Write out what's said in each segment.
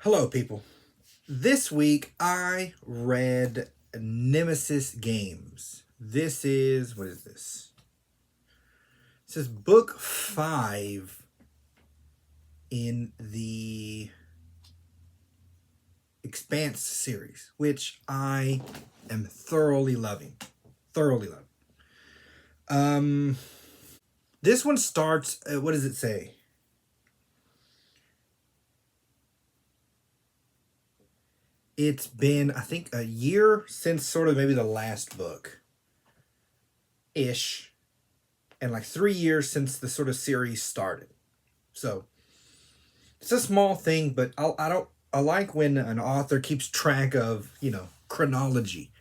Hello, people. This week I read Nemesis Games. What is this? This is book 5 in the Expanse series, which I am thoroughly loving. Thoroughly loving. This one starts, what does it say? It's been, I think, a year since sort of maybe the last book ish, and like 3 years since the sort of series started. So it's a small thing, but I like when an author keeps track of chronology.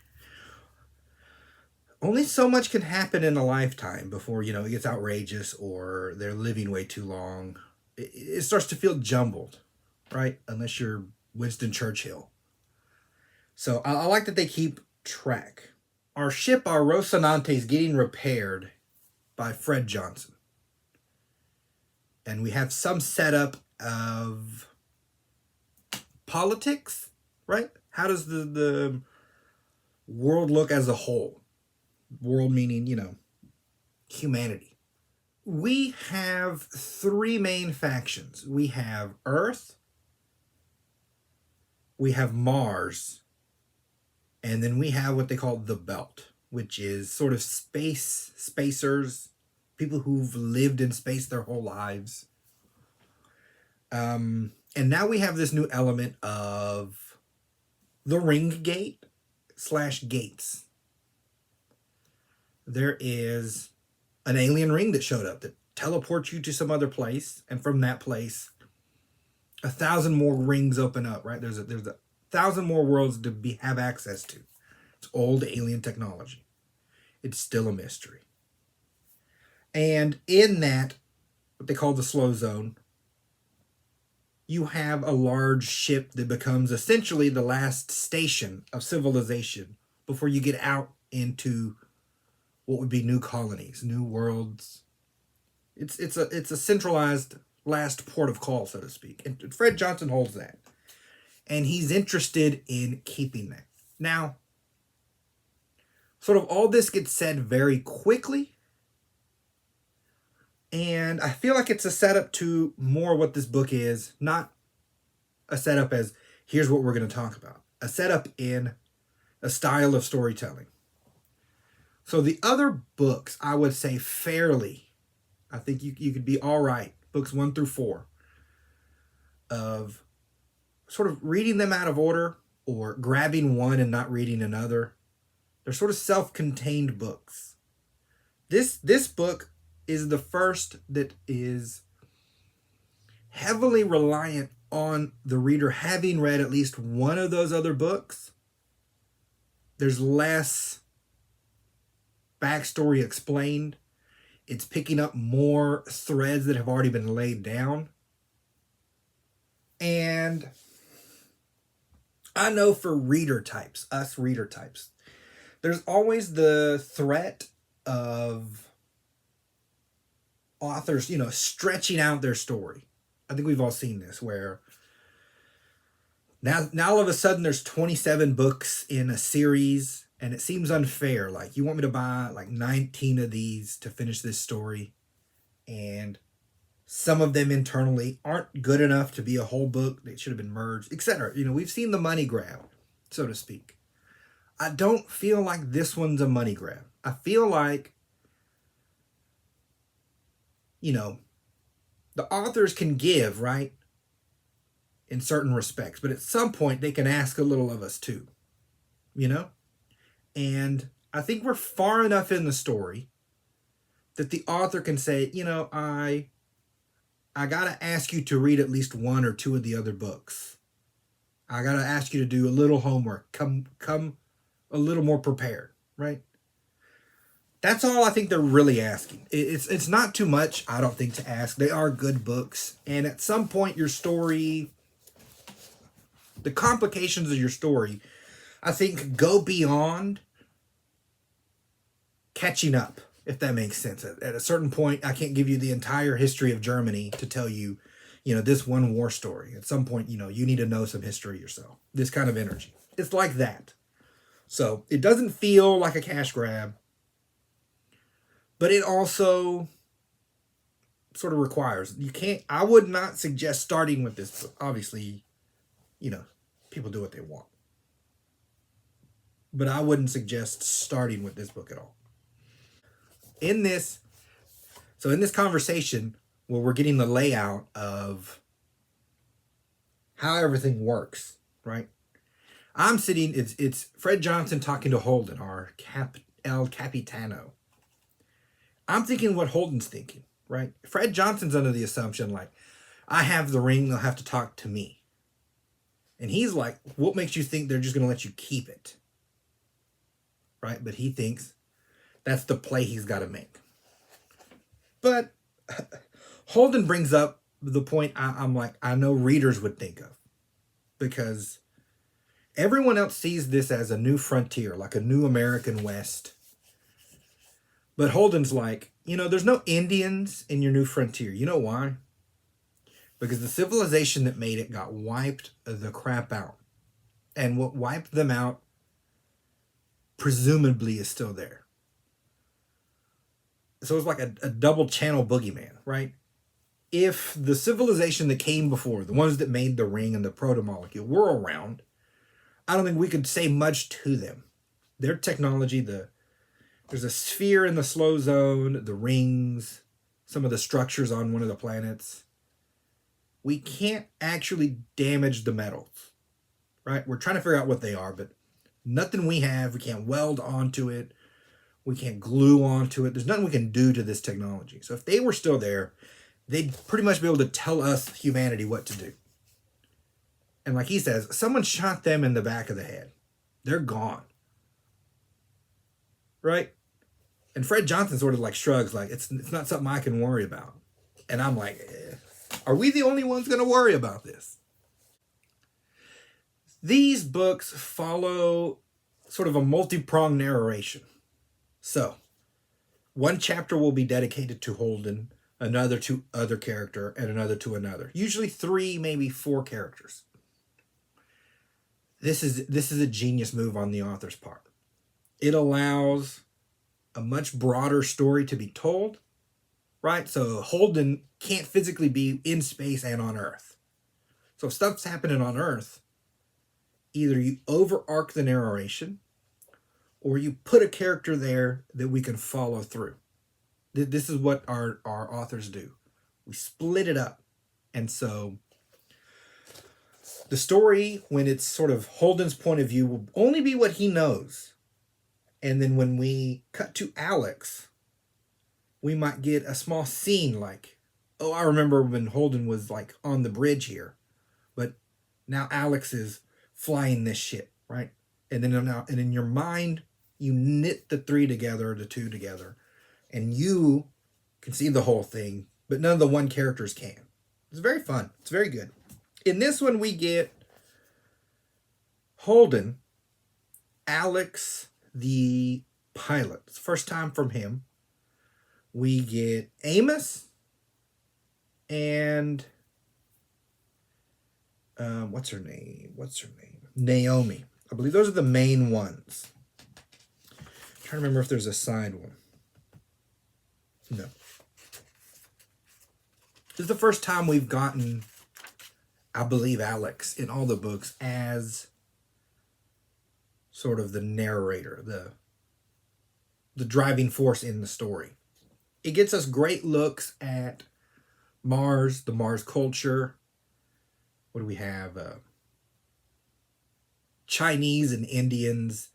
Only so much can happen in a lifetime before it gets outrageous or they're living way too long. It starts to feel jumbled, right? Unless you're Winston Churchill. So I like that they keep track. Our ship, our Rocinante, is getting repaired by Fred Johnson. And we have some setup of politics, right? How does the world look as a whole? World meaning, humanity. We have three main factions. We have Earth, we have Mars, and then we have what they call the Belt, which is sort of spacers, people who've lived in space their whole lives. And now we have this new element of the ring gate / gates. There is an alien ring that showed up that teleports you to some other place, and from that place 1,000 more rings open up, right? There's a 1,000 more worlds to have access to. It's old alien technology. It's still a mystery. And in that, what they call the slow zone, you have a large ship that becomes essentially the last station of civilization before you get out into what would be new colonies, new worlds. It's a centralized last port of call, so to speak. And Fred Johnson holds that. And he's interested in keeping that. Now, sort of all this gets said very quickly. And I feel like it's a setup to more what this book is, not a setup as here's what we're going to talk about. A setup in a style of storytelling. So the other books, I would say fairly, I think you could be all right, books 1 through 4, of sort of reading them out of order or grabbing one and not reading another. They're sort of self-contained books. This book is the first that is heavily reliant on the reader having read at least one of those other books. There's less backstory explained. It's picking up more threads that have already been laid down. And I know for us reader types, there's always the threat of authors, stretching out their story. I think we've all seen this where now all of a sudden there's 27 books in a series and it seems unfair. Like, you want me to buy like 19 of these to finish this story, and some of them internally aren't good enough to be a whole book. They should have been merged, etc. We've seen the money grab, so to speak. I don't feel like this one's a money grab. I feel like, the authors can give, right? In certain respects, but at some point they can ask a little of us too, And I think we're far enough in the story that the author can say, I gotta ask you to read at least one or two of the other books. I gotta ask you to do a little homework. Come a little more prepared, right? That's all I think they're really asking. It's not too much, I don't think, to ask. They are good books, and at some point your story, the complications of your story, I think, go beyond catching up, if that makes sense. At a certain point, I can't give you the entire history of Germany to tell you, this one war story. At some point, you need to know some history yourself. This kind of energy. It's like that. So it doesn't feel like a cash grab, but it also sort of requires, I would not suggest starting with this book. Obviously, people do what they want. But I wouldn't suggest starting with this book at all. In this conversation, where we're getting the layout of how everything works, right? I'm sitting, it's Fred Johnson talking to Holden, our El Capitano. I'm thinking what Holden's thinking, right? Fred Johnson's under the assumption, like, I have the ring, they'll have to talk to me. And he's like, what makes you think they're just going to let you keep it? Right? But he thinks that's the play he's got to make. But Holden brings up the point I'm like, I know readers would think of. Because everyone else sees this as a new frontier, like a new American West. But Holden's like, there's no Indians in your new frontier. You know why? Because the civilization that made it got wiped the crap out. And what wiped them out, presumably, is still there. So it's like a double channel boogeyman, right? If the civilization that came before, the ones that made the ring and the proto-molecule, were around, I don't think we could say much to them. Their technology, there's a sphere in the slow zone, the rings, some of the structures on one of the planets. We can't actually damage the metals, right? We're trying to figure out what they are, but nothing we have, we can't weld onto it. We can't glue onto it. There's nothing we can do to this technology. So if they were still there, they'd pretty much be able to tell us, humanity, what to do. And like he says, someone shot them in the back of the head. They're gone. Right? And Fred Johnson sort of like shrugs, like, it's not something I can worry about. And I'm like, are we the only ones going to worry about this? These books follow sort of a multi-pronged narration. So, one chapter will be dedicated to Holden, another to other character, and another to another. Usually 3, maybe 4 characters. This is a genius move on the author's part. It allows a much broader story to be told, right? So Holden can't physically be in space and on Earth. So if stuff's happening on Earth, either you over-arc the narration, or you put a character there that we can follow through. This is what our authors do. We split it up. And so the story, when it's sort of Holden's point of view, will only be what he knows. And then when we cut to Alex, we might get a small scene like, oh, I remember when Holden was like on the bridge here, but now Alex is flying this ship, right? And then in your mind, you knit the 3 together, the 2 together, and you can see the whole thing, but none of the one characters can. It's very fun. It's very good. In this one, we get Holden, Alex, the pilot. It's the first time from him. We get Amos and what's her name? Naomi. I believe those are the main ones. I'm trying to remember if there's a side one. No. This is the first time we've gotten, I believe, Alex in all the books as sort of the narrator, the driving force in the story. It gets us great looks at Mars, the Mars culture. What do we have? Chinese and Indians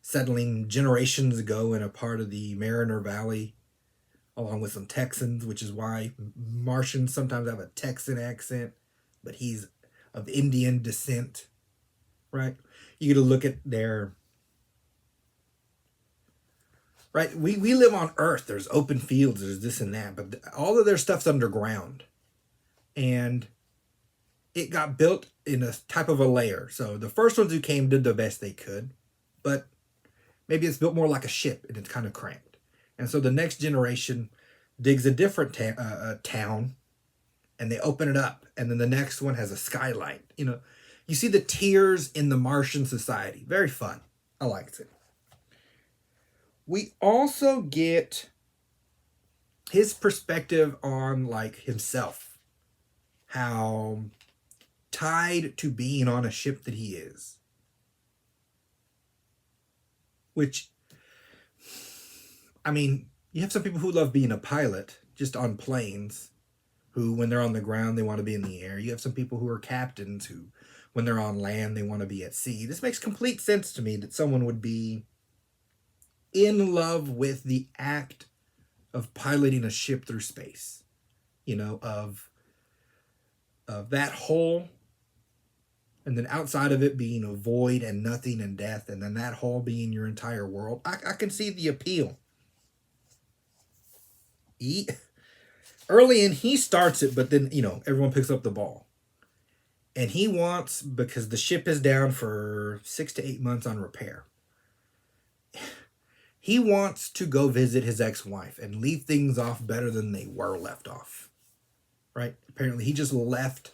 settling generations ago in a part of the Mariner Valley, along with some Texans, which is why Martians sometimes have a Texan accent, but he's of Indian descent, right? You get to look at their... Right, we live on Earth. There's open fields, there's this and that, but all of their stuff's underground. And it got built in a type of a layer. So the first ones who came did the best they could, but maybe it's built more like a ship and it's kind of cramped. And so the next generation digs a different town and they open it up, and then the next one has a skylight. You see the tiers in the Martian society. Very fun. I liked it. We also get his perspective on like himself, how tied to being on a ship that he is, which, I mean, you have some people who love being a pilot just on planes, who when they're on the ground they want to be in the air. You have some people who are captains who when they're on land they want to be at sea. This makes complete sense to me that someone would be in love with the act of piloting a ship through space, of that hole, and then outside of it being a void and nothing and death, and then that hole being your entire world. I can see the appeal. Early in, he starts it, but then, everyone picks up the ball. And he wants, because the ship is down for 6 to 8 months on repair, he wants to go visit his ex-wife and leave things off better than they were left off. Right? Apparently, he just left.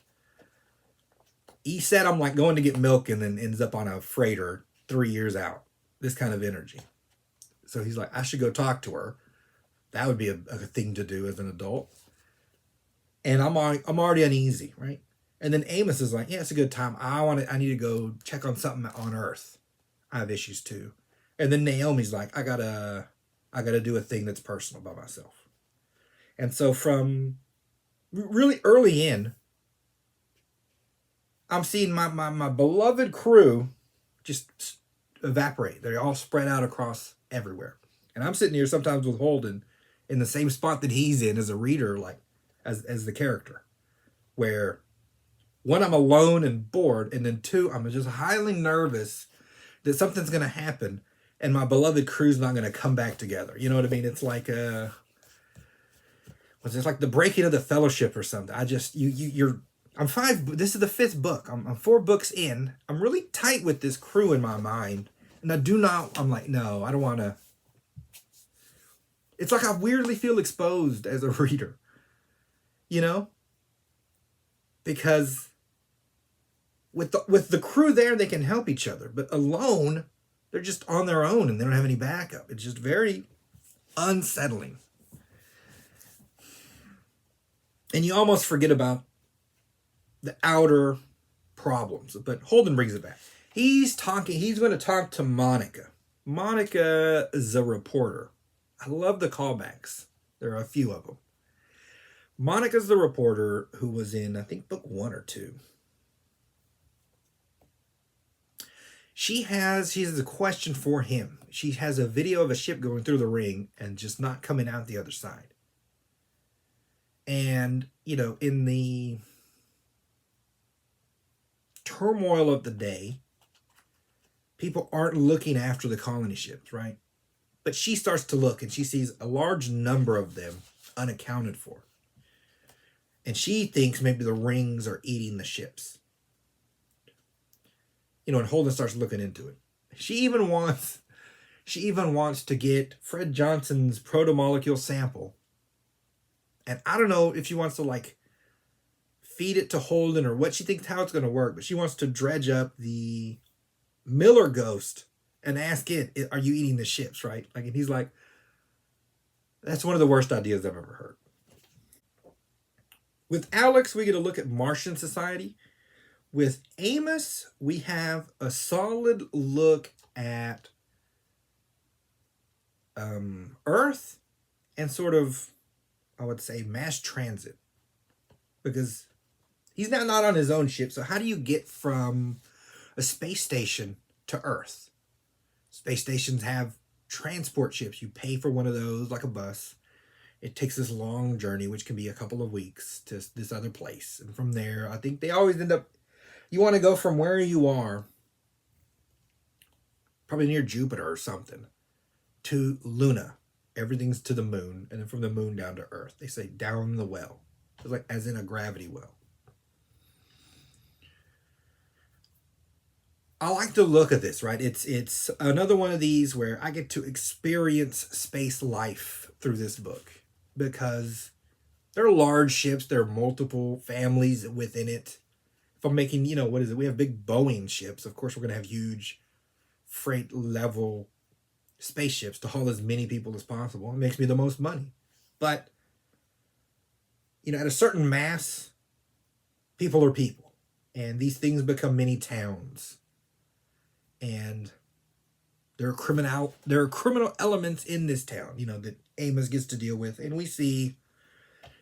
He said, I'm like going to get milk, and then ends up on a freighter 3 years out. This kind of energy. So he's like, I should go talk to her. That would be a thing to do as an adult. And I'm already uneasy, right? And then Amos is like, yeah, it's a good time. I need to go check on something on Earth. I have issues too. And then Naomi's like, I gotta do a thing that's personal by myself. And so from really early in, I'm seeing my beloved crew just evaporate. They're all spread out across everywhere. And I'm sitting here sometimes with Holden in the same spot that he's in as a reader, like as the character, where one, I'm alone and bored, and then two, I'm just highly nervous that something's going to happen and my beloved crew's not going to come back together. You know what I mean? It's like it's like the breaking of the Fellowship or something. I'm this is the 5th book. I'm 4 books in. I'm really tight with this crew in my mind. And I'm like, no, I don't want to. It's like I weirdly feel exposed as a reader, because with the crew there, they can help each other, but alone, they're just on their own and they don't have any backup. It's just very unsettling. And you almost forget about the outer problems, but Holden brings it back. He's going to talk to Monica. Monica is a reporter. I love the callbacks. There are a few of them. Monica's the reporter who was in, I think, book 1 or 2. She has a question for him. She has a video of a ship going through the ring and just not coming out the other side. And, in the turmoil of the day, people aren't looking after the colony ships, right? But she starts to look and she sees a large number of them unaccounted for. And she thinks maybe the rings are eating the ships. And Holden starts looking into it. She even wants to get Fred Johnson's protomolecule sample. And I don't know if she wants to feed it to Holden or what she thinks how it's going to work, but she wants to dredge up the Miller ghost and ask it, are you eating the ships, right? And he's like, that's one of the worst ideas I've ever heard. With Alex, we get a look at Martian society. With Amos, we have a solid look at Earth and sort of, I would say, mass transit. Because he's now not on his own ship, so how do you get from a space station to Earth? Space stations have transport ships. You pay for one of those like a bus. It takes this long journey, which can be a couple of weeks, to this other place. And from there, I think they always end up, you want to go from where you are, probably near Jupiter or something, to Luna. Everything's to the moon, and then from the moon down to Earth. They say down the well. It's like as in a gravity well. I like the look of this, right? It's another one of these where I get to experience space life through this book, because They're large ships. There are multiple families within it. If I'm making, what is it? We have big Boeing ships. Of course, we're going to have huge freight level spaceships to haul as many people as possible. It makes me the most money. But, at a certain mass, people are people. And these things become mini towns. And there are criminal elements in this town, that Amos gets to deal with. And we see,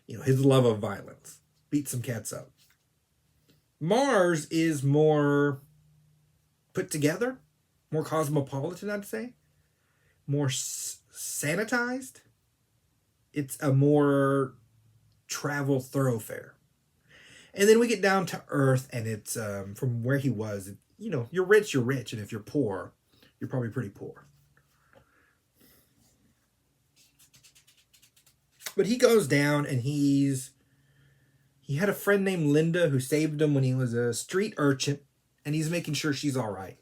his love of violence. Beat some cats up. Mars is more put together, more cosmopolitan, I'd say, more sanitized. It's a more travel thoroughfare. And then we get down to Earth, and it's from where he was. You're rich, and if you're poor, you're probably pretty poor. But he goes down, and he had a friend named Linda who saved him when he was a street urchin, and he's making sure she's all right.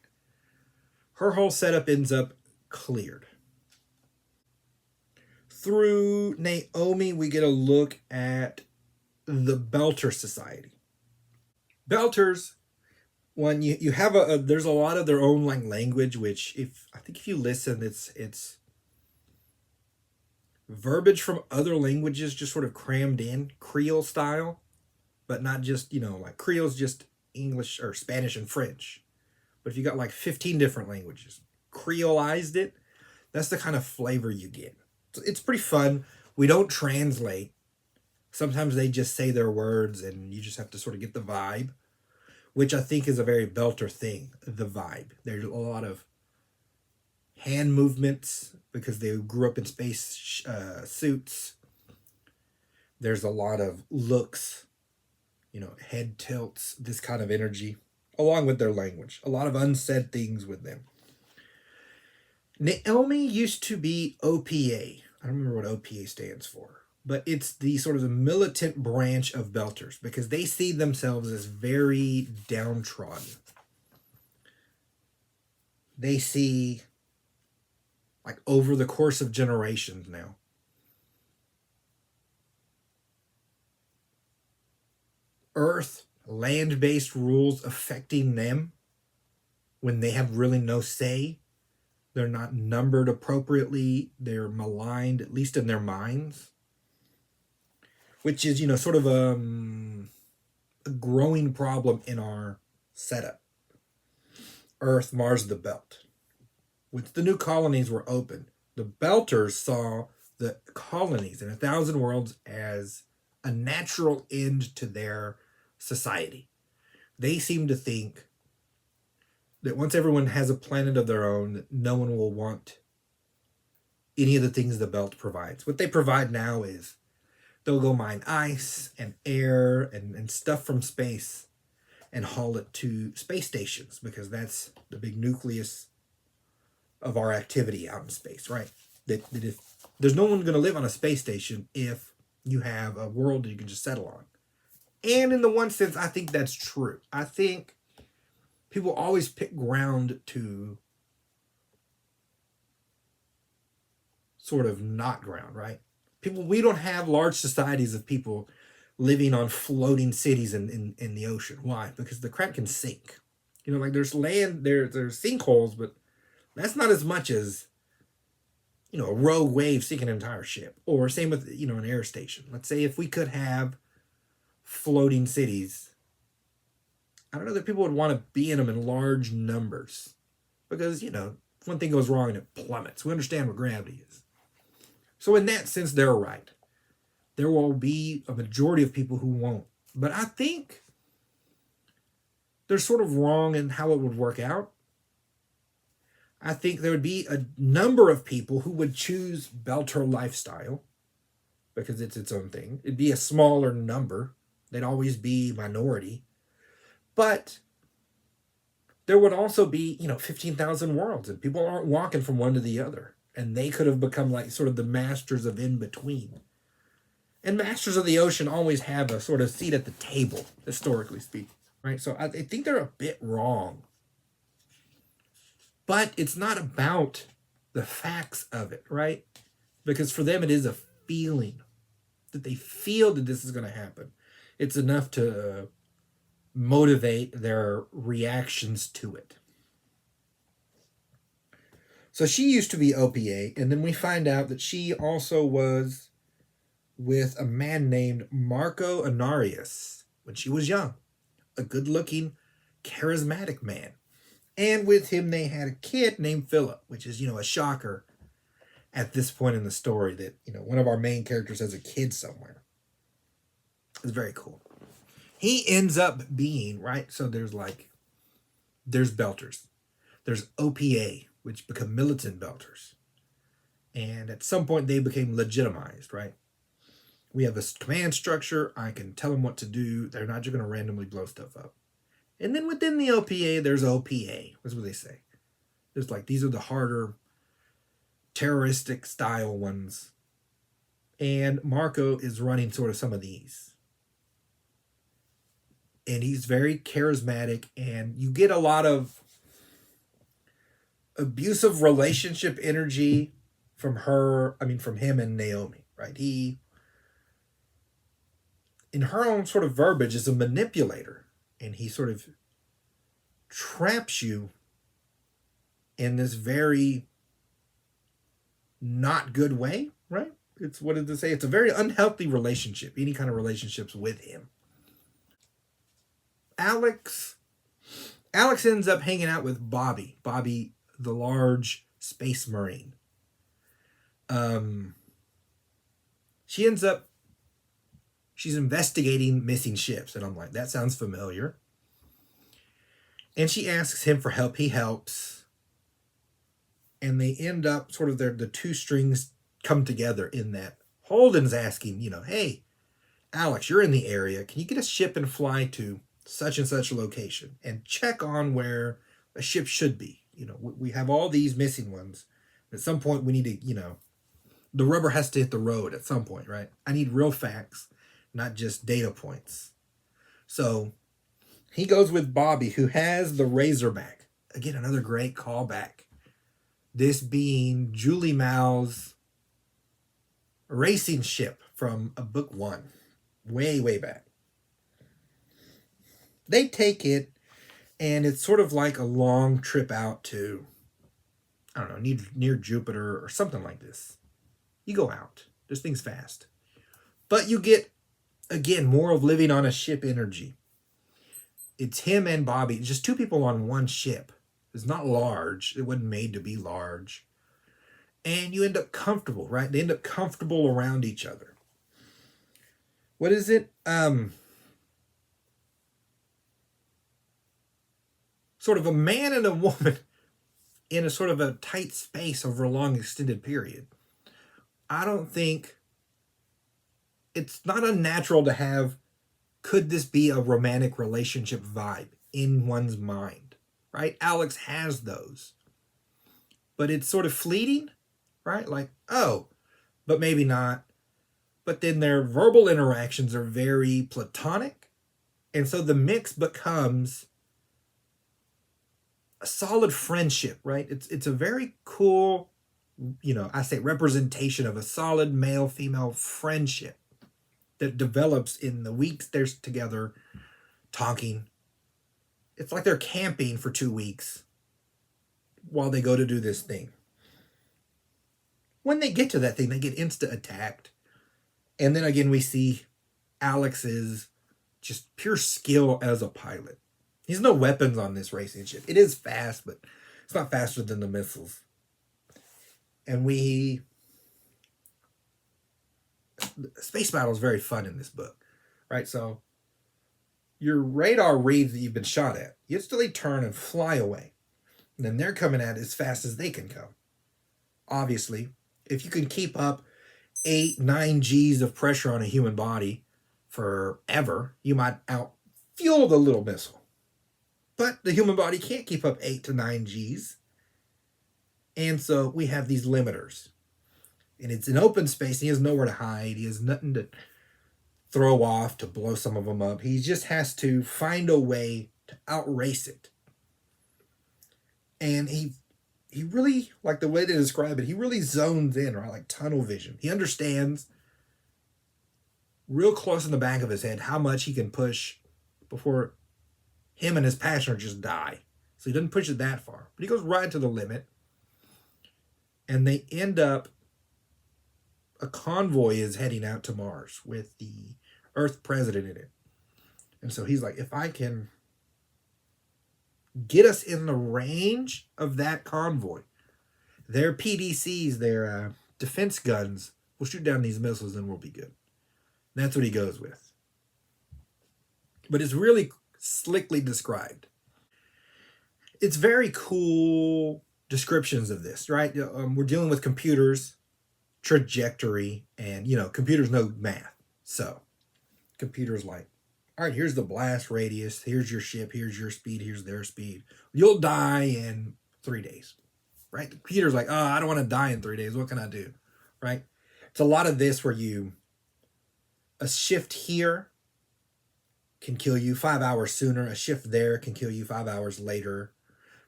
Her whole setup ends up cleared. Through Naomi, we get a look at the Belter Society. Belters, when you have there's a lot of their own language, which if you listen, it's verbiage from other languages just sort of crammed in, Creole style, but not just, Creole's just English or Spanish and French. But if you got 15 different languages, Creolized it, that's the kind of flavor you get. So it's pretty fun. We don't translate. Sometimes they just say their words and you just have to sort of get the vibe, which I think is a very Belter thing, the vibe. There's a lot of hand movements because they grew up in space suits. There's a lot of looks, head tilts, this kind of energy, along with their language. A lot of unsaid things with them. Naomi used to be OPA. I don't remember what OPA stands for, but it's the sort of the militant branch of Belters because they see themselves as very downtrodden. They see, over the course of generations now, Earth, land-based rules affecting them when they have really no say. They're not numbered appropriately. They're maligned, at least in their minds. Which is, sort of a growing problem in our setup. Earth, Mars, the Belt. Once the new colonies were open, the Belters saw the colonies in 1,000 Worlds as a natural end to their society. They seem to think that once everyone has a planet of their own, that no one will want any of the things the Belt provides. What they provide now is they'll go mine ice and air and stuff from space and haul it to space stations because that's the big nucleus of our activity out in space, right? That if there's no one going to live on a space station if you have a world that you can just settle on. And in the one sense, I think that's true. I think people always pick ground to sort of not ground, right? We don't have large societies of people living on floating cities in the ocean. Why? Because the crap can sink. There's land, there's sinkholes, but that's not as much as, a rogue wave sinking an entire ship. Or same with, an air station. Let's say if we could have floating cities, I don't know that people would want to be in them in large numbers because, if one thing goes wrong and it plummets. We understand what gravity is. So in that sense, they're right. There will be a majority of people who won't. But I think they're sort of wrong in how it would work out. I think there would be a number of people who would choose Belter lifestyle because it's its own thing. It'd be a smaller number. They'd always be minority. But there would also be, 15,000 worlds, and people aren't walking from one to the other. And they could have become sort of the masters of in-between. And masters of the ocean always have a sort of seat at the table, historically speaking, right? So I think they're a bit wrong. But it's not about the facts of it, right? Because for them it is a feeling. that they feel that this is going to happen. It's enough to motivate their reactions to it. So she used to be OPA, and then we find out that she also was with a man named Marco Anarius when she was young, a good-looking, charismatic man. And with him, they had a kid named Philip, which is, a shocker at this point in the story that, one of our main characters has a kid somewhere. It's very cool. He ends up being, right? So there's belters. There's OPA, which become militant belters. And at some point, they became legitimized, right? We have a command structure. I can tell them what to do. They're not just going to randomly blow stuff up. And then within the OPA, there's OPA. That's what they say. There's these are the harder terroristic style ones. And Marco is running sort of some of these. And he's very charismatic. And you get a lot of abusive relationship energy from him and Naomi, right? He, in her own sort of verbiage, is a manipulator. And he sort of traps you in this very not good way, right? It's, what did they say? It's a very unhealthy relationship, any kind of relationships with him. Alex ends up hanging out with Bobby, the large space marine. She's investigating missing ships. And I'm like, that sounds familiar. And she asks him for help. He helps. And they end up sort of the two strings come together in that Holden's asking, hey, Alex, you're in the area. Can you get a ship and fly to such and such a location and check on where a ship should be? We have all these missing ones. At some point, we need to, the rubber has to hit the road at some point, right? I need real facts, not just data points. So he goes with Bobby, who has the Razorback. Again, another great callback. This being Julie Mao's racing ship from a book one, way, way back. They take it, and it's sort of like a long trip out to, I don't know, near Jupiter or something like this. You go out. This thing's fast. But you get, again, more of living on a ship energy. It's him and Bobby, just two people on one ship. It's not large. It wasn't made to be large. And you end up comfortable, right? They end up comfortable around each other. What is it? Sort of a man and a woman in a sort of a tight space over a long extended period. I don't think it's not unnatural to have, could this be a romantic relationship vibe in one's mind, right? Alex has those. But it's sort of fleeting, right? Like, oh, but maybe not. But then their verbal interactions are very platonic. And so the mix becomes a solid friendship, right? It's a very cool, I say representation of a solid male-female friendship that develops in the weeks they're together talking. It's like they're camping for 2 weeks while they go to do this thing. When they get to that thing, they get insta-attacked. And then again, we see Alex's just pure skill as a pilot. There's no weapons on this racing ship. It is fast, but it's not faster than the missiles. And space battle is very fun in this book, right? So your radar reads that you've been shot at. You instantly turn and fly away. And then they're coming at it as fast as they can come. Obviously, if you can keep up 8-9 Gs of pressure on a human body forever, you might out-fuel the little missile. But the human body can't keep up 8 to 9 Gs. And so we have these limiters. And it's an open space. He has nowhere to hide. He has nothing to throw off to blow some of them up. He just has to find a way to outrace it. And he really, like the way they describe it, he really zones in, right? Like tunnel vision. He understands real close in the back of his head how much he can push before him and his passenger just die. So he doesn't push it that far, but he goes right to the limit. And they end up, a convoy is heading out to Mars with the Earth president in it. And so he's like, if I can get us in the range of that convoy, their PDCs, their defense guns, will shoot down these missiles and we'll be good. That's what he goes with. But it's really slickly described. It's very cool descriptions of this, right? We're dealing with computers, trajectory, and, computers know math. So computers like, all right, here's the blast radius, here's your ship, here's your speed, here's their speed. You'll die in 3 days, right? The computer's like, oh, I don't want to die in 3 days. What can I do, right? It's a lot of this where a shift here can kill you 5 hours sooner. A shift there can kill you 5 hours later.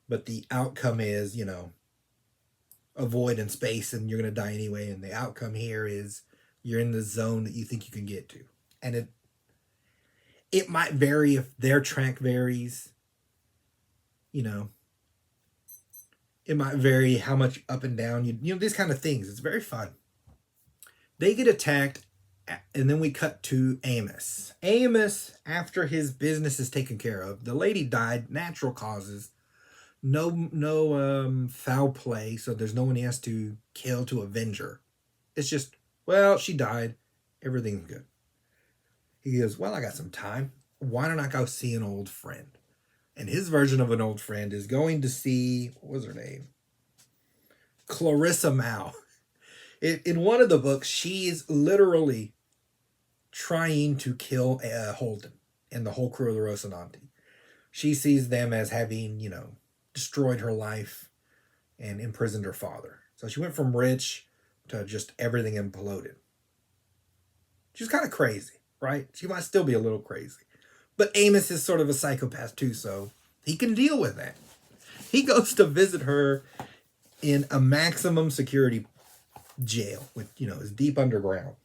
But the outcome is, avoid in space and you're going to die anyway. And the outcome here is you're in the zone that you think you can get to. And it might vary if their track varies. It might vary how much up and down, these kind of things. It's very fun. They get attacked, and then we cut to Amos. Amos, after his business is taken care of, the lady died, natural causes, no foul play, so there's no one he has to kill to avenge her. It's just, well, she died, everything's good. He goes, well, I got some time. Why don't I go see an old friend? And his version of an old friend is going to see, what was her name? Clarissa Mao. In one of the books, she's literally trying to kill Holden and the whole crew of the Rocinante. She sees them as having, destroyed her life and imprisoned her father. So she went from rich to just everything imploded. She's kind of crazy, right? She might still be a little crazy. But Amos is sort of a psychopath too, so he can deal with that. He goes to visit her in a maximum security jail with, is deep underground.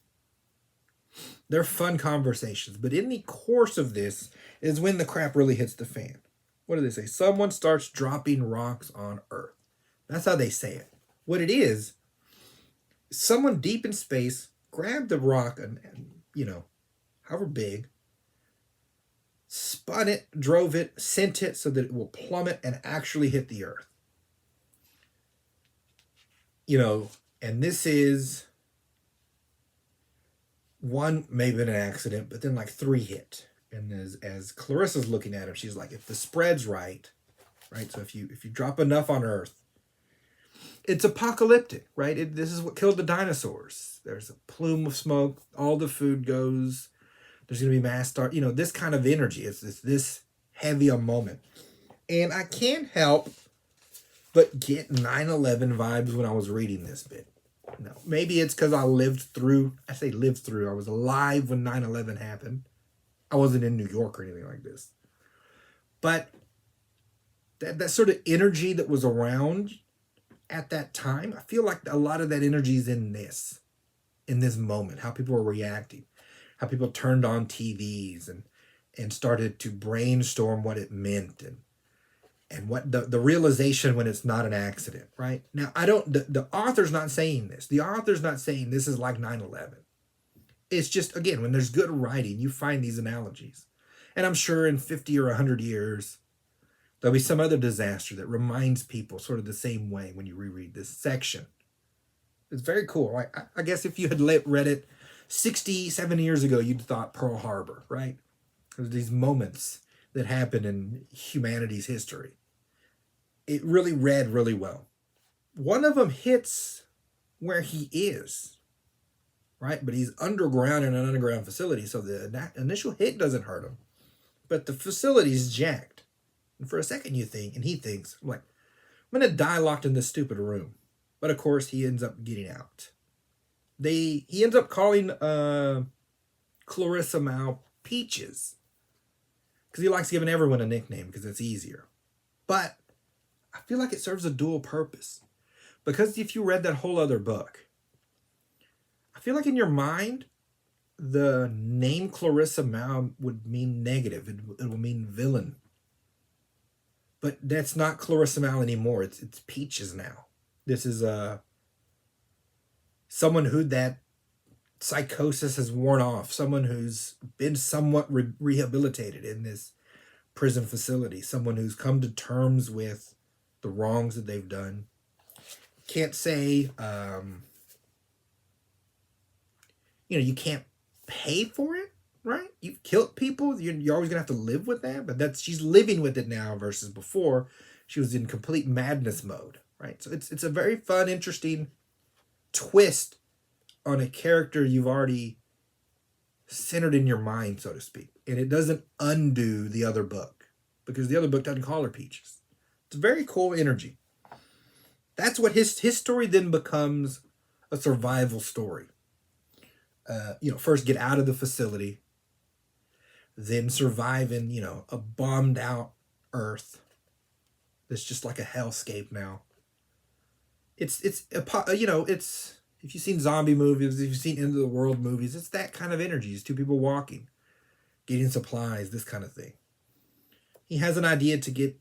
They're fun conversations, but in the course of this is when the crap really hits the fan. What do they say? Someone starts dropping rocks on Earth. That's how they say it. What it is, someone deep in space grabbed the rock and however big, spun it, drove it, sent it so that it will plummet and actually hit the Earth. And this is one, maybe an accident, but then like 3 hit. And as Clarissa's looking at him, she's like, if the spread's right? So if you drop enough on Earth, it's apocalyptic, right? This is what killed the dinosaurs. There's a plume of smoke, all the food goes, there's going to be mass start, this kind of energy. It's this heavy a moment. And I can't help but get 9/11 vibes when I was reading this bit. No, maybe it's because I was alive when 9/11 happened. I wasn't in New York or anything like this. But that sort of energy that was around at that time, I feel like a lot of that energy is in this moment, how people were reacting, how people turned on TVs and started to brainstorm what it meant and what the realization when it's not an accident, right? Now, the author's not saying this. The author's not saying this is like 9/11. It's just, again, when there's good writing, you find these analogies. And I'm sure in 50 or 100 years, there'll be some other disaster that reminds people sort of the same way when you reread this section. It's very cool, right? I guess if you had read it 67 years ago, you'd thought Pearl Harbor, right? There's these moments that happen in humanity's history. It really read really well. One of them hits where he is, right? But he's underground in an underground facility, so the initial hit doesn't hurt him. But the facility's jacked. And for a second he thinks, I'm going to die locked in this stupid room. But of course he ends up getting out. He ends up calling Clarissa Mao Peaches, because he likes giving everyone a nickname because it's easier. But I feel like it serves a dual purpose. Because if you read that whole other book, I feel like in your mind, the name Clarissa Mal would mean negative. It will mean villain. But that's not Clarissa Mal anymore. It's Peaches now. This is someone who that psychosis has worn off. Someone who's been somewhat rehabilitated in this prison facility. Someone who's come to terms with the wrongs that they've done. Can't say, you can't pay for it, right? You've killed people. You're always gonna have to live with that. But she's living with it now versus before. She was in complete madness mode, right? So it's a very fun, interesting twist on a character you've already centered in your mind, so to speak. And it doesn't undo the other book because the other book doesn't call her Peaches. It's a very cool energy. That's what his story then becomes a survival story. First get out of the facility, then survive in, a bombed out Earth. That's just like a hellscape now. It's if you've seen zombie movies, if you've seen End of the World movies, it's that kind of energy. It's two people walking, getting supplies, this kind of thing. He has an idea to get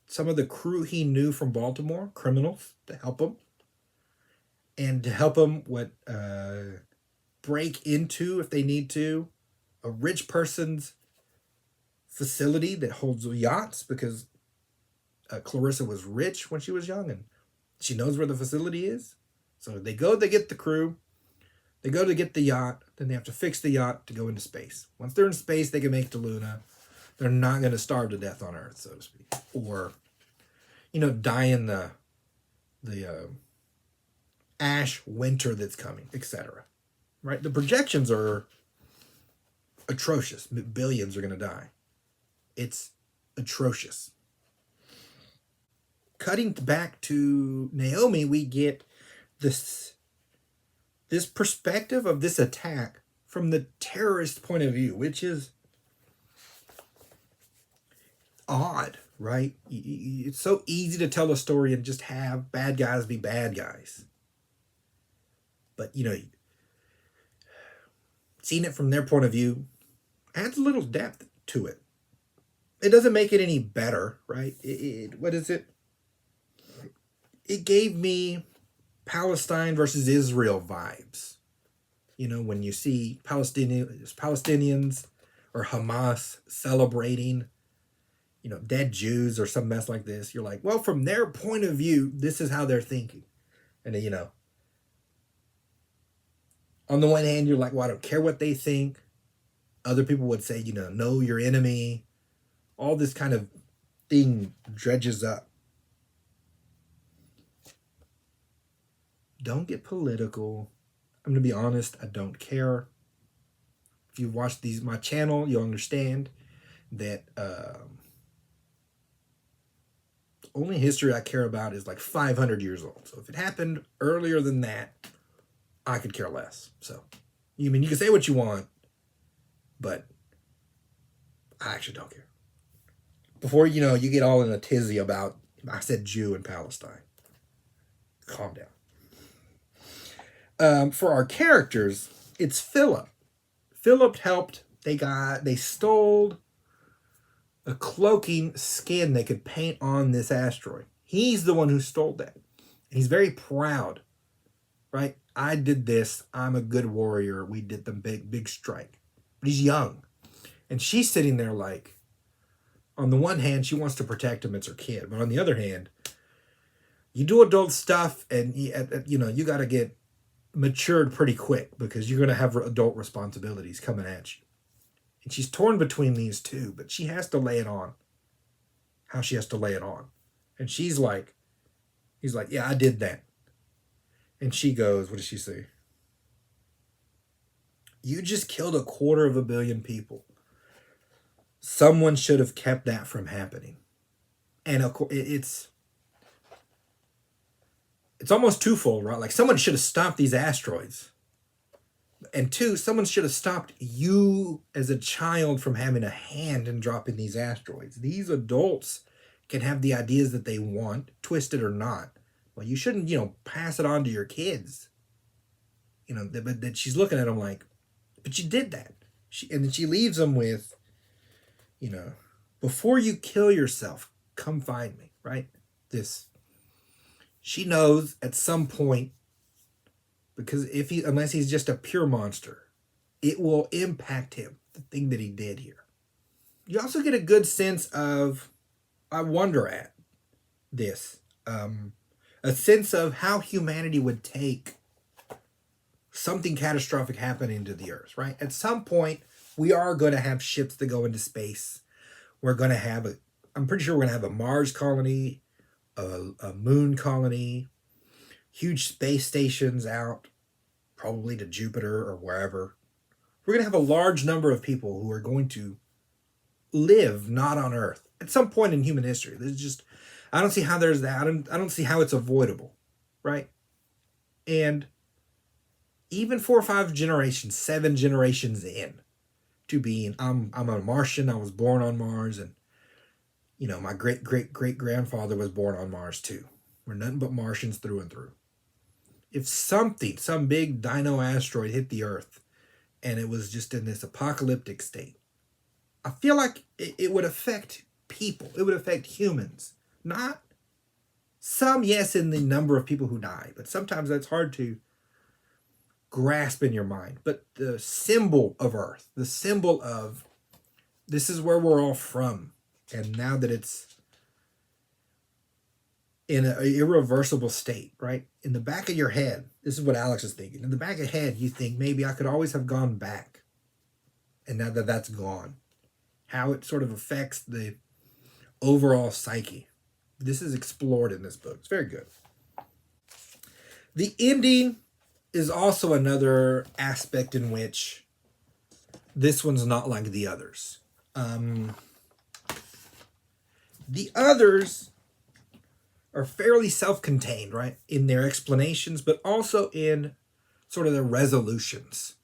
some of the crew he knew from Baltimore, criminals, to help him. And to help him break into, if they need to, a rich person's facility that holds yachts, because Clarissa was rich when she was young and she knows where the facility is. So they get the crew, they go to get the yacht, then they have to fix the yacht to go into space. Once they're in space, they can make it to Luna. They're not going to starve to death on Earth, so to speak. Or, die in the ash winter that's coming, etc. Right? The projections are atrocious. Billions are going to die. It's atrocious. Cutting back to Naomi, we get this perspective of this attack from the terrorist point of view, which is odd, right? It's so easy to tell a story and just have bad guys be bad guys. But, seeing it from their point of view adds a little depth to it. It doesn't make it any better, right? What is it? It gave me Palestine versus Israel vibes. When you see Palestinians or Hamas celebrating, dead Jews or some mess like this, you're like, well, from their point of view, this is how they're thinking. And then, on the one hand, you're like, well, I don't care what they think. Other people would say, know your enemy. All this kind of thing dredges up. Don't get political. I'm going to be honest, I don't care. If you've watched my channel, you'll understand that only history I care about is like 500 years old. So if it happened earlier than that, I could care less. So, you can say what you want, but I actually don't care. Before, you get all in a tizzy about, I said Jew in Palestine. Calm down. For our characters, it's Philip. Philip helped. They stole a cloaking skin they could paint on this asteroid. He's the one who stole that. And he's very proud, right? I did this. I'm a good warrior. We did the big strike. But he's young. And she's sitting there like, on the one hand, she wants to protect him. It's her kid. But on the other hand, you do adult stuff and, you got to get matured pretty quick because you're going to have adult responsibilities coming at you. And she's torn between these two, but she has to lay it on. How she has to lay it on. And he's like, yeah, I did that. And she goes, what does she say? You just killed 250 million people. Someone should have kept that from happening. And of course, it's almost twofold, right? Like someone should have stopped these asteroids. And two, someone should have stopped you as a child from having a hand in dropping these asteroids. These adults can have the ideas that they want, twisted or not. Well, you shouldn't, pass it on to your kids. But that she's looking at them like, But she did that. And then she leaves them with, before you kill yourself, come find me, right? This. She knows at some point, because unless he's just a pure monster, it will impact him, the thing that he did here. You also get a good sense of, I wonder at this, a sense of how humanity would take something catastrophic happening to the Earth, right? At some point, we are going to have ships that go into space. We're going to have I'm pretty sure we're going to have a Mars colony, a moon colony, huge space stations out, probably to Jupiter or wherever. We're going to have a large number of people who are going to live not on Earth at some point in human history. I don't see how there's that. I don't see how it's avoidable, right? And even 4 or 5 generations, 7 generations in to being, I'm a Martian. I was born on Mars, and my great great great grandfather was born on Mars too. We're nothing but Martians through and through. If some big dino asteroid hit the Earth, and it was just in this apocalyptic state, I feel like it would affect people. It would affect humans. Not some, yes, in the number of people who die, but sometimes that's hard to grasp in your mind. But the symbol of Earth, the symbol of this is where we're all from, and now that it's in an irreversible state, right? In the back of your head, this is what Alex is thinking. In the back of your head, you think maybe I could always have gone back. And now that that's gone, how it sort of affects the overall psyche. This is explored in this book. It's very good. The ending is also another aspect in which this one's not like the others. The others are fairly self-contained, right? In their explanations, but also in sort of their resolutions.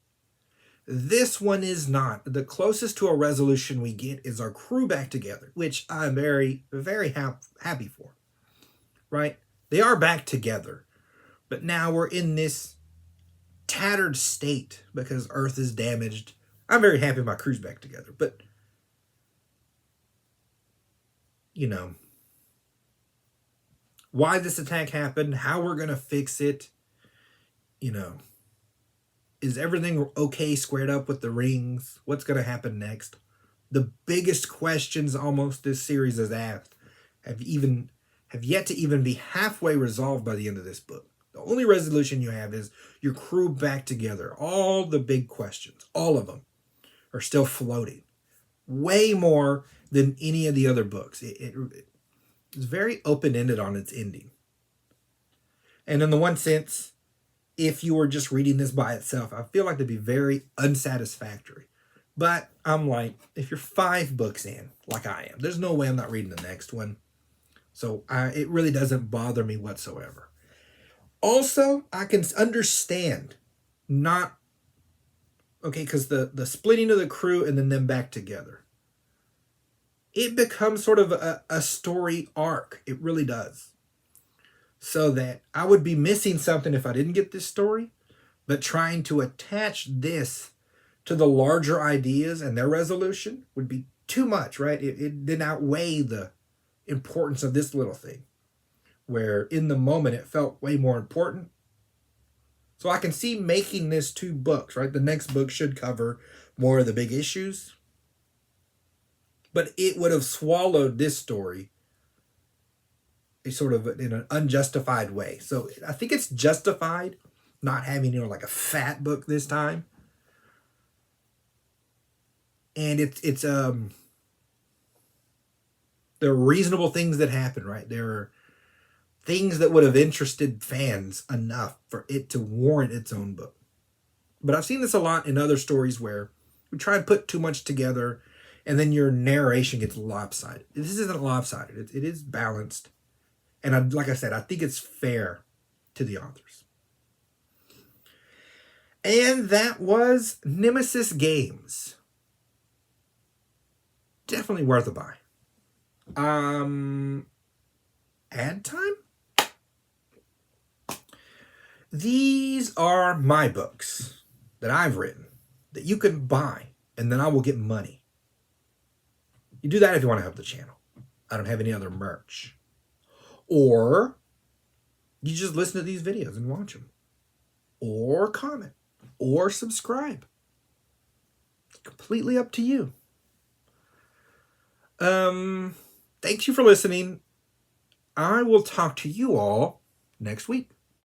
This one is not. The closest to a resolution we get is our crew back together, which I'm very, very happy for, right? They are back together, but now we're in this tattered state because Earth is damaged. I'm very happy my crew's back together, but why this attack happened, how we're going to fix it, is everything okay squared up with the rings? What's going to happen next? The biggest questions almost this series has asked have yet to even be halfway resolved by the end of this book. The only resolution you have is your crew back together. All the big questions, all of them, are still floating. Way more than any of the other books. It's very open-ended on its ending. And in the one sense, if you were just reading this by itself, I feel like it'd be very unsatisfactory. But I'm like, if you're 5 books in, like I am, there's no way I'm not reading the next one. So it really doesn't bother me whatsoever. Also, I can understand because the splitting of the crew and then them back together, it becomes sort of a story arc. It really does. So that I would be missing something if I didn't get this story, but trying to attach this to the larger ideas and their resolution would be too much, right? It didn't outweigh the importance of this little thing, where in the moment it felt way more important. So I can see making this 2 books, right? The next book should cover more of the big issues, but it would have swallowed this story sort of in an unjustified way. So I think it's justified not having, like a fat book this time. And it's there are reasonable things that happen, right? There are things that would have interested fans enough for it to warrant its own book. But I've seen this a lot in other stories where we try and put too much together and then your narration gets lopsided. This isn't lopsided. It is balanced. And like I said, I think it's fair to the authors. And that was Nemesis Games. Definitely worth a buy. Ad time? These are my books that I've written that you can buy, and then I will get money. You do that if you want to help the channel. I don't have any other merch. Or you just listen to these videos and watch them. Or comment. Or subscribe. It's completely up to you. Thank you for listening. I will talk to you all next week.